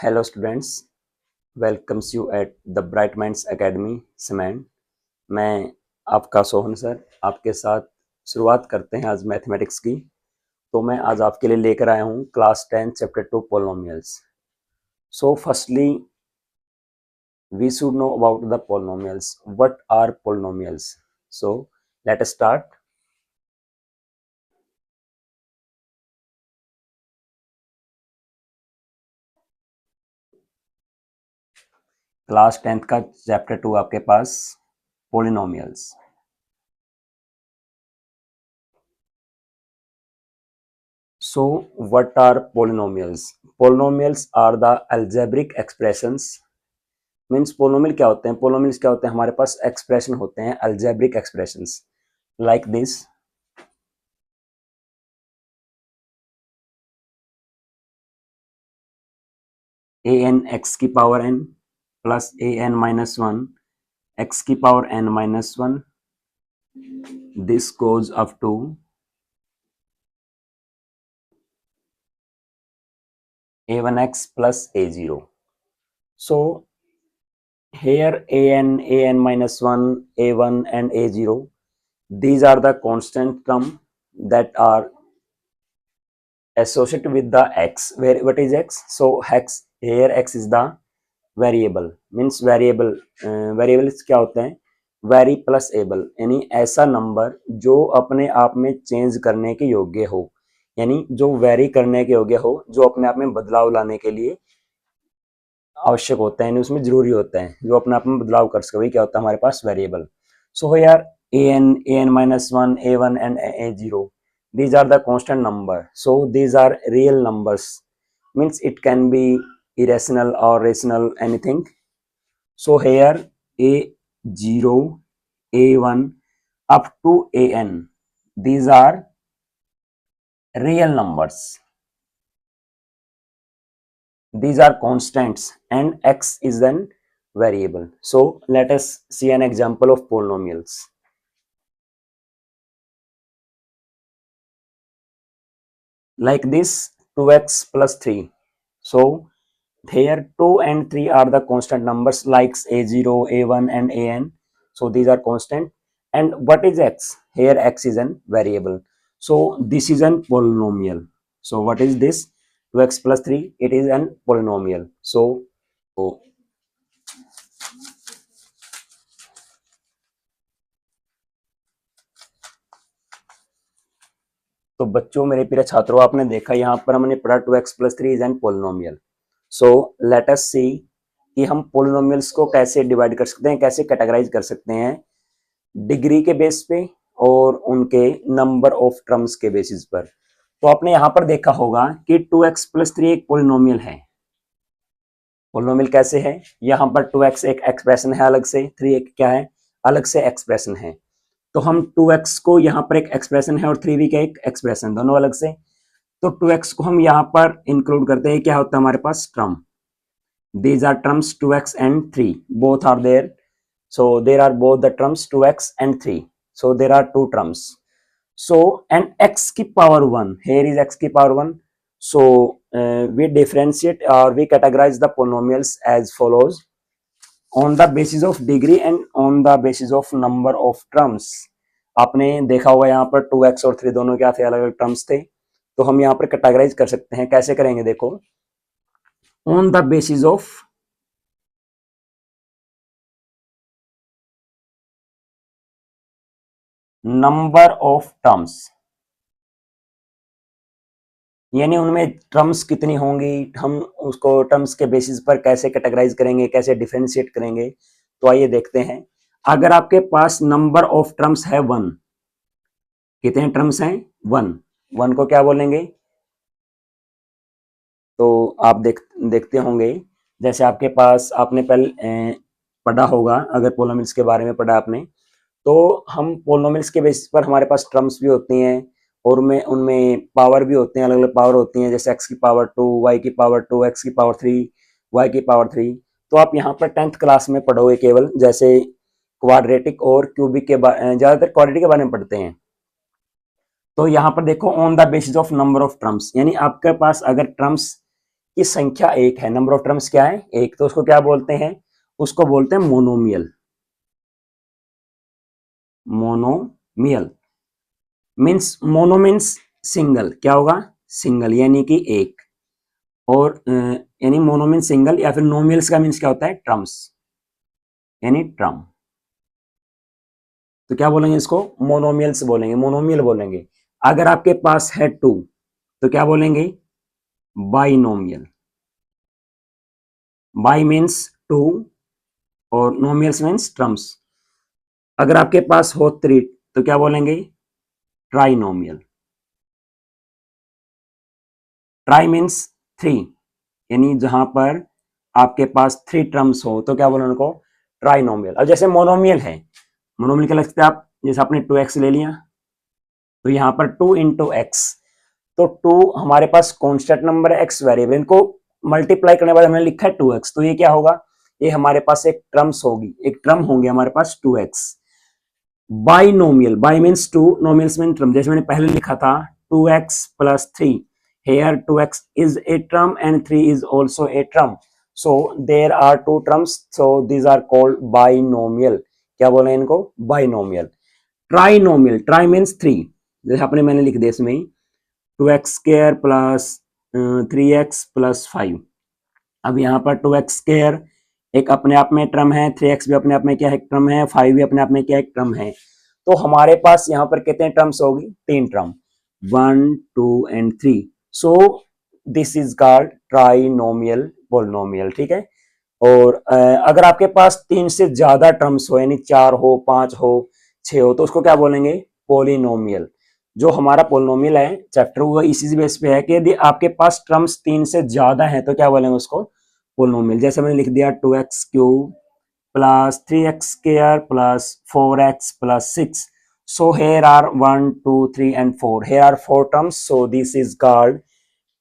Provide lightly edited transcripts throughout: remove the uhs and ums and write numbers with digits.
Hello students, welcomes you at the Bright Minds Academy cement. मैं आपका Sohan sir आपके साथ शुरुआत करते हैं आज मैथमेटिक्स की। तो मैं आज आपके लिए लेकर आया हूँ class 10 chapter 2 polynomials. So firstly we should know about the polynomials. What are polynomials? So let us start. Class 10th का चैप्टर 2 आपके पास polynomials. So what are polynomials? Polynomials are the algebraic expressions. Means polynomial क्या होते हैं? पोलोमियल्स क्या होते हैं? हमारे पास एक्सप्रेशन होते हैं, algebraic expressions like this. A n x की power n plus a n minus one x की power n minus one, this goes up to a one x plus a zero. So here a n minus 1 a1 and a0, these are the constant term that are associated with the x. Where what is x? So x, here x is the variable, means variable variables क्या होते हैं? Very plus able, यानी ऐसा number जो अपने आप में change करने के योग्य हो, यानी जो वेरी करने के योग्य हो, जो अपने आप में बदलाव लाने के लिए आवश्यक होता है, यानी उसमें जरूरी होता है, जो अपने आप में बदलाव कर सके, वही क्या होता है हमारे पास? वेरिएबल। सो यार an minus 1 a1 and a0, these are the constant number, so these are real numbers, means it can be irrational or rational, anything. So here a0 a1 up to an, these are real numbers, these are constants, and x is an variable. So let us see an example of polynomials. Like this 2x plus 3. So here 2 and 3 are the constant numbers like a0 a1 and an, so these are constant. And what is x? Here x is an variable, so this is an polynomial. So what is this? 2x plus 3, it is an polynomial. So तो बच्चों, मेरे प्रिय छात्रों, आपने देखा यहाँ पर हमने पढ़ा 2x plus 3 is an polynomial. So let us see कि हम पोलिनोमियल्स को कैसे डिवाइड कर सकते हैं, कैसे कैटेगराइज कर सकते हैं, डिग्री के बेस पे और उनके नंबर ऑफ टर्म्स के बेसिस पर। तो आपने यहाँ पर देखा होगा कि 2x plus 3 एक पोलिनोमियल है। पोलिनोमियल कैसे है? यहाँ पर 2x एक एक्सप्रेशन है अलग से, 3 एक क्या है? अलग से एक्सप्रेशन है। तो हम 2x को यहाँ पर एक एक्सप्रेशन है और 3b का एक एक्सप्रेशन, दोनों अलग से। तो 2x को हम यहाँ पर इंक्लूड करते हैं, क्या होता है हमारे पास? Term. These are terms 2x and 3, both are there, so there are both the terms 2x and 3, so there are two terms. So and x की power 1, here is x की power 1, so we differentiate or we categorize the polynomials as follows: on the basis of degree and on the basis of number of terms. आपने देखा होगा यहाँ पर 2x और 3 दोनों क्या थे? अलग अलग टर्म्स थे। तो हम यहाँ पर कैटेगराइज कर सकते हैं, कैसे करेंगे? देखो, on the basis of number of terms, यानी उनमें टर्म्स कितनी होंगी, हम उसको टर्म्स के बेसिस पर कैसे कैटेगराइज करेंगे, कैसे डिफरेंशिएट करेंगे। तो आइए देखते हैं। अगर आपके पास नंबर ऑफ टर्म्स है 1, कितने टर्म्स हैं? 1 को क्या बोलेंगे? तो आप देखते होंगे, जैसे आपके पास, आपने पहले पढ़ा होगा, अगर पोलिनोमियल्स के बारे में पढ़ा आपने, तो हम पोलिनोमियल्स के बेसिस पर हमारे पास टर्म्स भी होती हैं और उनमें पावर भी होते हैं, अलग अलग पावर होती हैं, जैसे x की पावर 2, y की पावर 2, x की पावर 3, y की पावर 3। तो आप यहाँ पर 10th क्लास में पढ़ोगे केवल, जैसे क्वाड्रेटिक और क्यूबिक के ज्यादातर क्वाड्रेटिक के बारे में पढ़ते हैं। तो यहाँ पर देखो, on the basis of number of terms, यानी आपके पास अगर टर्म्स कि संख्या एक है, नंबर ऑफ टर्म्स क्या है, एक, तो उसको क्या बोलते हैं, उसको बोलते हैं monomial. Monomial means, mono means single, क्या होगा, सिंगल यानी कि एक, और यानी मोनो मीन्स सिंगल, या फिर नोमियल्स का मीन्स क्या होता है, ट्रम्स यानी ट्रम। तो क्या बोलेंगे इसको, मोनोमियल्स बोलेंगे, मोनोमियल बोलेंगे। अगर आपके पास है टू तो क्या बोलेंगे, बाइनोमियल। बाई मीन्स टू और नोमियल्स मीन्स ट्रम्स। अगर आपके पास हो थ्री तो क्या बोलेंगे, ट्राइनोमियल। ट्राई मीन्स थ्री, यानी जहां पर आपके पास थ्री टर्म्स हो तो क्या बोलेंगे उनको, ट्राइनोमियल। अब जैसे मोनोमियल है, मोनोमियल क्या लगता है, आप जैसे आपने 2x ले लिया तो यहाँ पर 2 इंटू एक्स, तो 2 हमारे पास कॉन्स्टेंट नंबर है, x वेरिएबल, इनको मल्टीप्लाई करने के बाद हमने लिखा है 2x, तो ये क्या होगा, ये हमारे पास एक टर्म्स होगी, एक टर्म होंगे हमारे पास 2x। Binomial, bi means two, nomials mean term, जैसे मैंने पहले लिखा था 2x plus 3, here 2x is a term and 3 is also a term, so there are two terms, so these are called binomial। क्या बोले इनको, binomial। Trinomial, try means three, जैसे आपने मैंने लिख दिया इसमें 2x square plus 3x plus 5। अब यहाँ पर 2x स्क्वायर एक अपने आप में टर्म है, 3x भी अपने आप में क्या है, टर्म है, 5 भी अपने आप में क्या है, टर्म है। तो हमारे पास यहाँ पर कितने टर्म्स होगी, तीन term, 1 2 and 3। So this is called trinomial polynomial, ठीक है। और अगर आपके पास तीन से ज्यादा टर्म्स हो, यानी 4 हो, 5 हो, 6 हो, तो उसको क्या बोलेंगे, पोलिनोमियल। जो हमारा पोलिनोमियल है चैप्टर, वो इसी बेस पे है कि यदि आपके पास टर्म्स तीन से ज्यादा है तो क्या बोलेंगे उसको, पोलिनोमियल। जैसे मैंने लिख दिया 2x cube plus 3x square plus 4x plus 6। So here are 1 2 3 and 4, here are 4 terms, so this is called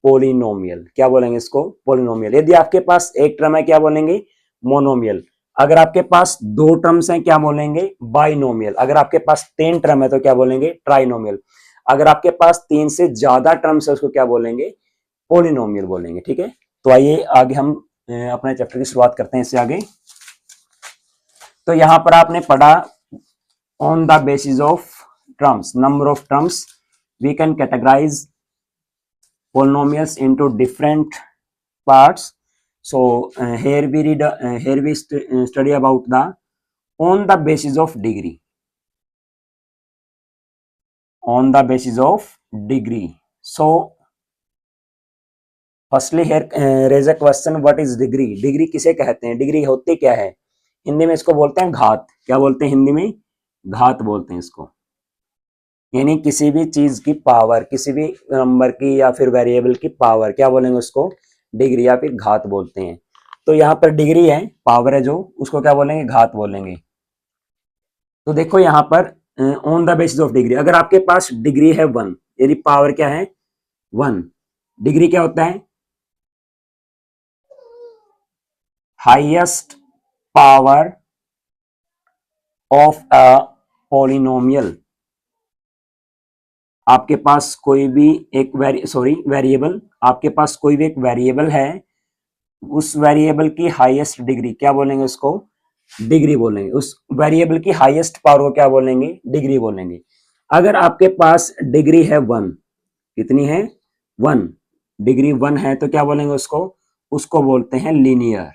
polynomial। क्या बोलेंगे इसको, पोलिनोमियल। यदि आपके पास एक टर्म है क्या बोलेंगे, मोनोमियल। अगर आपके पास दो टर्म्स हैं क्या बोलेंगे, बाइनोमियल। अगर आपके पास तीन टर्म है तो क्या बोलेंगे, ट्राइनोमियल। अगर आपके पास तीन से ज्यादा टर्म्स है उसको क्या बोलेंगे, पोलिनोमियल बोलेंगे, ठीक है। तो आइए आगे हम अपने चैप्टर की शुरुआत करते हैं इससे आगे। तो यहां पर आपने पढ़ा on the basis of terms, number of terms, we can categorize polynomials into different parts। So here we read, here we study about the on the basis of degree, on the basis of degree। So firstly here raise a question, what is degree, degree किसे कहते हैं, degree होती क्या है, हिंदी में इसको बोलते हैं घात। क्या बोलते हैं हिंदी में, घात बोलते हैं इसको, यानी किसी भी चीज की पावर, किसी भी नंबर की या फिर वेरिएबल की पावर, क्या बोलेंगे उसको, डिग्री या फिर घात बोलते हैं। तो यहाँ पर डिग्री है, पावर है जो, उसको क्या बोलेंगे, घात बोलेंगे। तो देखो यहाँ पर on the basis of degree, अगर आपके पास डिग्री है 1, यदि पावर क्या है 1, डिग्री क्या होता है, highest power of a polynomial. आपके पास कोई भी एक वेरिएबल, आपके पास कोई भी एक वेरिएबल है, उस वेरिएबल की हाईएस्ट डिग्री क्या बोलेंगे उसको, डिग्री बोलेंगे। उस वेरिएबल की हाईएस्ट पावर को क्या बोलेंगे, डिग्री बोलेंगे। अगर आपके पास डिग्री है 1, कितनी है 1, डिग्री 1 है तो क्या बोलेंगे उसको, उसको बोलते हैं लीनियर।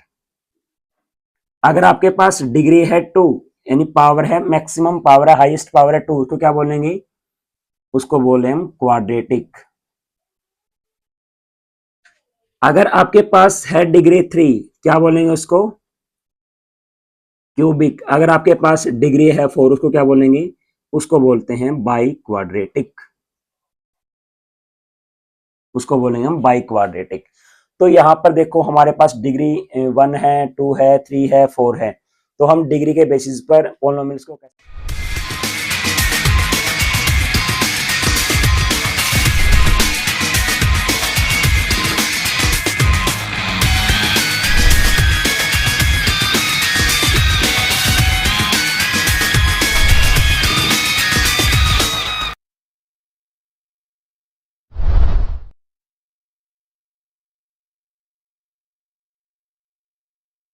अगर आपके पास डिग्री है 2, यानी पावर है, मैक्सिमम पावर है, हाईएस्ट पावर है 2, तो क्या बोलेंगे, उसको बोले हम क्वाड्रेटिक। अगर आपके पास है डिग्री 3, क्या बोलेंगे उसको, क्यूबिक। अगर आपके पास डिग्री है 4, उसको क्या बोलेंगे, उसको बोलते हैं बाई क्वाड्रेटिक, उसको बोलेंगे हम बाई क्वाड्रेटिक। तो यहाँ पर देखो हमारे पास डिग्री 1 है, 2 है, 3 है, 4 है, तो हम डिग्री के बेसिस पर पॉलिनोमियल्स को